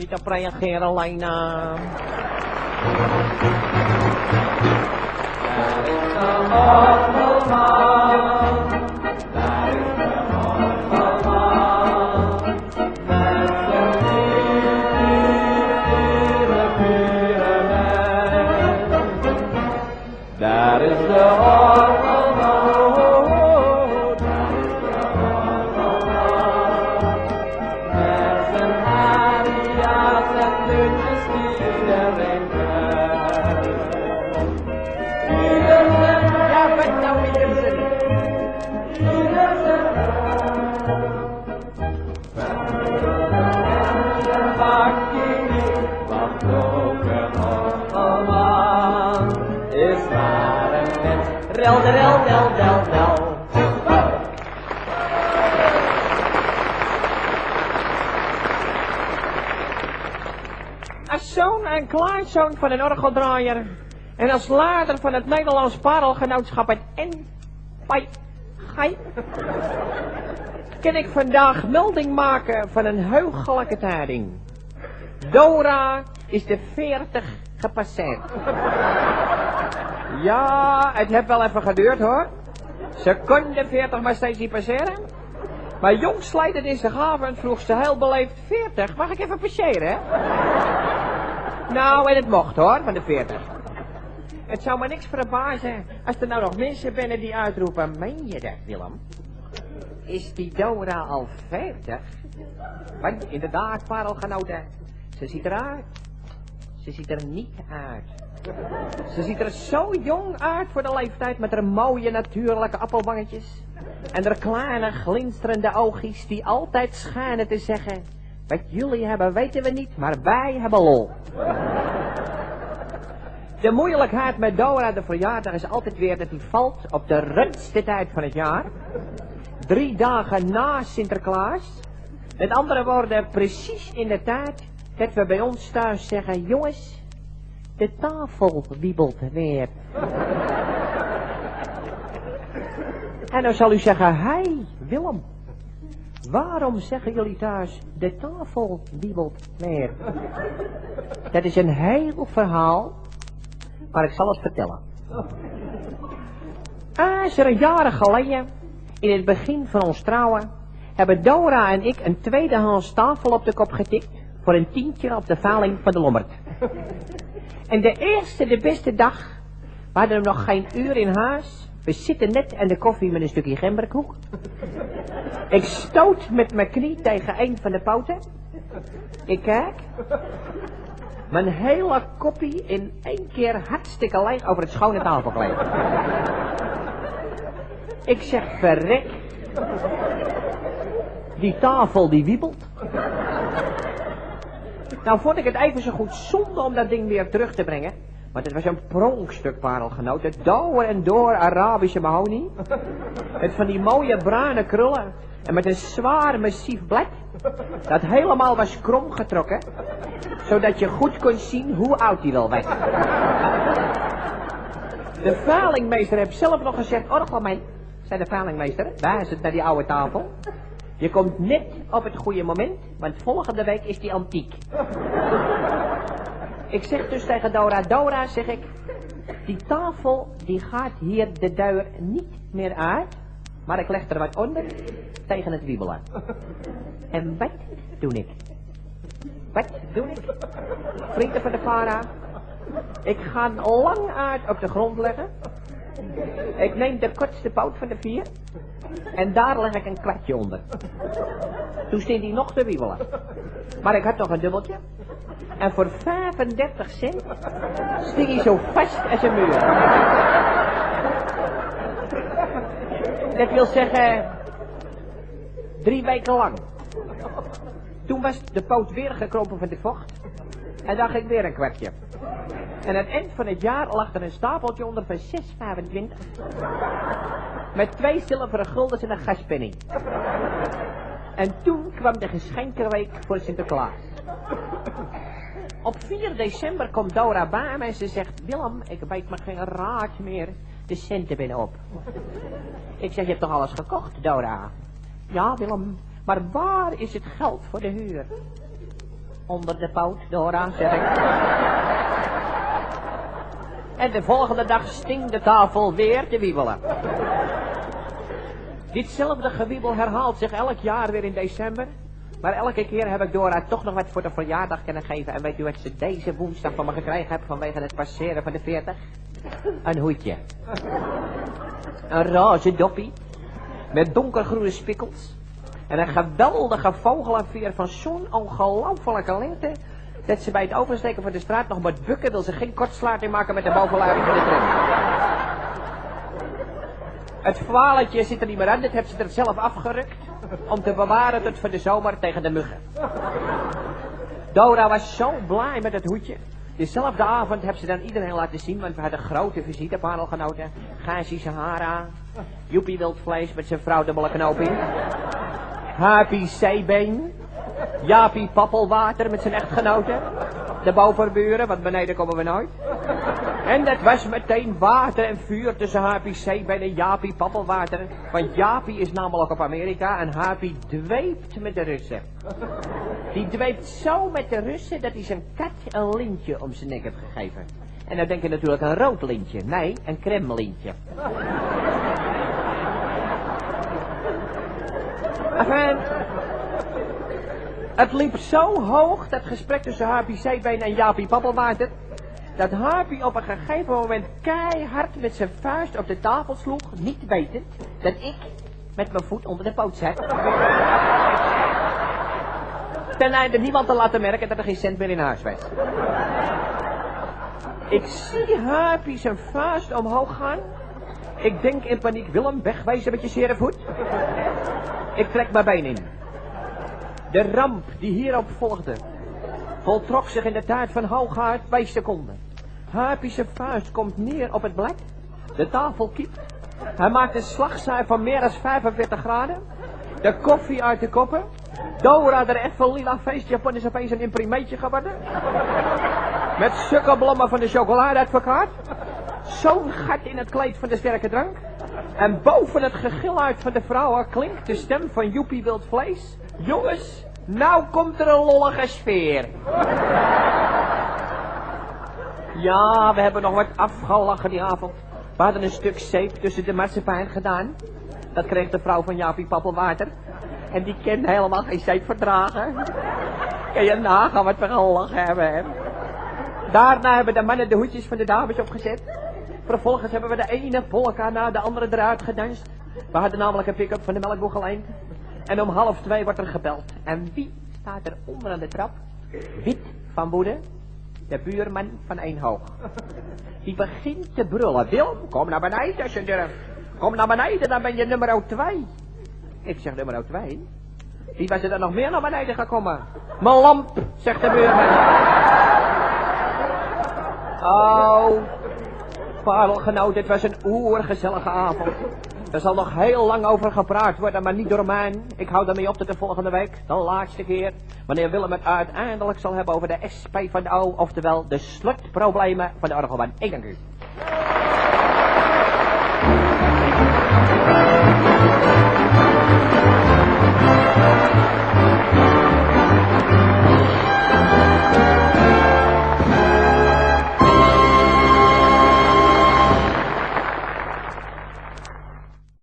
Niet op reageren, Lena. That is the awful road. Met zijn aria's en deuntjes iedereen kent. Iedereen, Ja, wat nou iedereen? iedereen. Bakkie niet, want ook een orgelman is maar een mens. Rel, rel, rel, rel, rel. Als zoon en klaarzoon van een orgeldraaier en als lader van het Nederlands Parelgenootschap het NPG kan ik vandaag melding maken van een heugelijke tijding. Dora is de 40 gepasseerd. Ja, het heeft wel even geduurd hoor. Ze kon de 40 maar steeds niet passeren. Maar jongslijden is de gave en vroeg ze heel beleefd 40. Mag ik even passeren, hè? Nou, en het mocht hoor, van de 40. Het zou me niks verbazen als er nou nog mensen binnen die uitroepen. Meen je dat, Willem? Is die Dora al 40? Want inderdaad, parelgenoten, ze ziet eruit. Ze ziet er niet uit. Ze ziet er zo jong uit voor de leeftijd met haar mooie natuurlijke appelwangetjes. En haar kleine glinsterende oogjes die altijd schijnen te zeggen. Wat jullie hebben weten we niet, maar wij hebben lol. De moeilijkheid met Dora de verjaardag is altijd weer dat die valt op de rutste tijd van het jaar. 3 dagen na Sinterklaas. Met andere woorden, precies in de tijd dat we bij ons thuis zeggen, jongens, de tafel wiebelt weer. En dan zal u zeggen, hey Willem, waarom zeggen jullie thuis, de tafel wiebelt weer? Dat is een heel verhaal, maar ik zal het vertellen. Is er jaren geleden, in het begin van ons trouwen, hebben Dora en ik een tweedehands tafel op de kop getikt voor een tientje op de veiling van de Lombard. En de eerste, de beste dag, we hadden nog geen uur in huis. We zitten net aan de koffie met een stukje gemberkoek. Ik stoot met mijn knie tegen een van de poten. Ik kijk. Mijn hele koppie in 1 keer hartstikke leeg over het schone tafelkleed. Ik zeg, verrek. Die tafel die wiebelt. Nou vond ik het even zo goed zonde om dat ding weer terug te brengen. Want het was een pronkstuk parelgenoten. Door en door Arabische mahonie. Met van die mooie bruine krullen. En met een zwaar massief blad. Dat helemaal was krom getrokken. Zodat je goed kon zien hoe oud die wel was. De veilingmeester heeft zelf nog gezegd, orgelman, zei de veilingmeester, wijs het naar die oude tafel. Je komt net op het goede moment, want volgende week is die antiek. Ik zeg dus tegen Dora, Dora, zeg ik, die tafel die gaat hier de deur niet meer uit, maar ik leg er wat onder tegen het wiebelen. En wat doe ik? Wat doe ik? Vrienden van de Vara, ik ga lang uit op de grond leggen. Ik neem de kortste poot van de 4 en daar leg ik een kwartje onder. Toen stond hij nog te wiebelen. Maar ik had nog een dubbeltje. En voor 35 cent stond hij zo vast als een muur. Dat wil zeggen 3 weken lang. Toen was de poot weer gekropen van de vocht. En dan ging ik weer een kwartje. En aan het eind van het jaar lag er een stapeltje onder van 6,25. Met 2 zilveren guldens en een gaspenning. En toen kwam de geschenkenweek voor Sinterklaas. Op 4 december komt Dora bij me en ze zegt, Willem, ik weet me geen raad meer. De centen binnen op. Ik zeg, je hebt toch alles gekocht, Dora? Ja, Willem, maar waar is het geld voor de huur? onder de poot, Dora, zeg ik. En de volgende dag sting de tafel weer te wiebelen. Ditzelfde gewiebel herhaalt zich elk jaar weer in december. Maar elke keer heb ik Dora toch nog wat voor de verjaardag kunnen geven. En weet u wat ze deze woensdag van me gekregen heeft vanwege het passeren van de 40? Een hoedje. Een roze doppie. Met donkergroene spikkels. En een geweldige vogelafveer van zo'n ongelofelijke lengte. Dat ze bij het oversteken van de straat nog moet bukken. Wil ze geen kortsluiting maken met de bovenlading van de tram. Het voaletje zit er niet meer aan. Dit heeft ze er zelf afgerukt. Om te bewaren tot voor de zomer tegen de muggen. Dora was zo blij met het hoedje. Dezelfde avond heb ze dan iedereen laten zien. Want we hadden grote visitepanelgenoten. Gazi Sahara. Joepie Wildvlees met zijn vrouw dubbele knooping. Happy Zeebeen. Jaapie Pappelwater met zijn echtgenoten. De bovenburen, want beneden komen we nooit. En dat was meteen water en vuur tussen Happy Zeebeen en Jaapie Pappelwater. Want Jaapie is namelijk op Amerika en Happy dweept met de Russen. Die dweept zo met de Russen dat hij zijn kat een lintje om zijn nek heeft gegeven. En dan denk je natuurlijk een rood lintje. Nee, een crème lintje. Enfin, het liep zo hoog, dat gesprek tussen Happy Zeebeen en Jaapie Pappelwater, dat Happy op een gegeven moment keihard met zijn vuist op de tafel sloeg, niet wetend dat ik met mijn voet onder de poot zat. Ten einde niemand te laten merken dat er geen cent meer in huis was. Ik zie Happy zijn vuist omhoog gaan. Ik denk in paniek, Willem, wegwezen met je zere voet. Ik trek mijn been in. De ramp die hierop volgde, voltrok zich in de tijd van hooguit 2 seconden. Happy zijn vuist komt neer op het blad. De tafel kiept. Hij maakt een slagzij van meer dan 45 graden. De koffie uit de koppen. Dora er even lila feestjapon is opeens een imprimeetje geworden. Met sukkelblommen van de chocoladadvocaat. Zo'n gat in het kleed van de sterke drank. En boven het gegil uit van de vrouwen klinkt de stem van Joepie Wildvlees. Jongens, nou komt er een lollige sfeer. Ja, we hebben nog wat afgelachen die avond. We hadden een stuk zeep tussen de marsepein gedaan. Dat kreeg de vrouw van Jaapie Pappelwater. En die kent helemaal geen zeep verdragen. Kan je nagaan wat we gelachen hebben, hè? Daarna hebben de mannen de hoedjes van de dames opgezet. Vervolgens hebben we de ene polka na de andere eruit gedanst. We hadden namelijk een pick-up van de melkboer geleend. En om 1:30 wordt er gebeld. En wie staat er onder aan de trap? Wit van woede. De buurman van Eenhoog. Die begint te brullen. Willem, kom naar beneden als je durft. Kom naar beneden, dan ben je nummer 2. Ik zeg nummer 2. Wie was er dan nog meer naar beneden gekomen? Mijn lamp, zegt de buurman. Oh, parelgenoot, dit was een oergezellige avond. Er zal nog heel lang over gepraat worden, maar niet door mij. Ik hou ermee op tot de volgende week, de laatste keer, wanneer Willem het uiteindelijk zal hebben over de SP van de O, oftewel de slutproblemen van de orgelbaan. Ik dank u.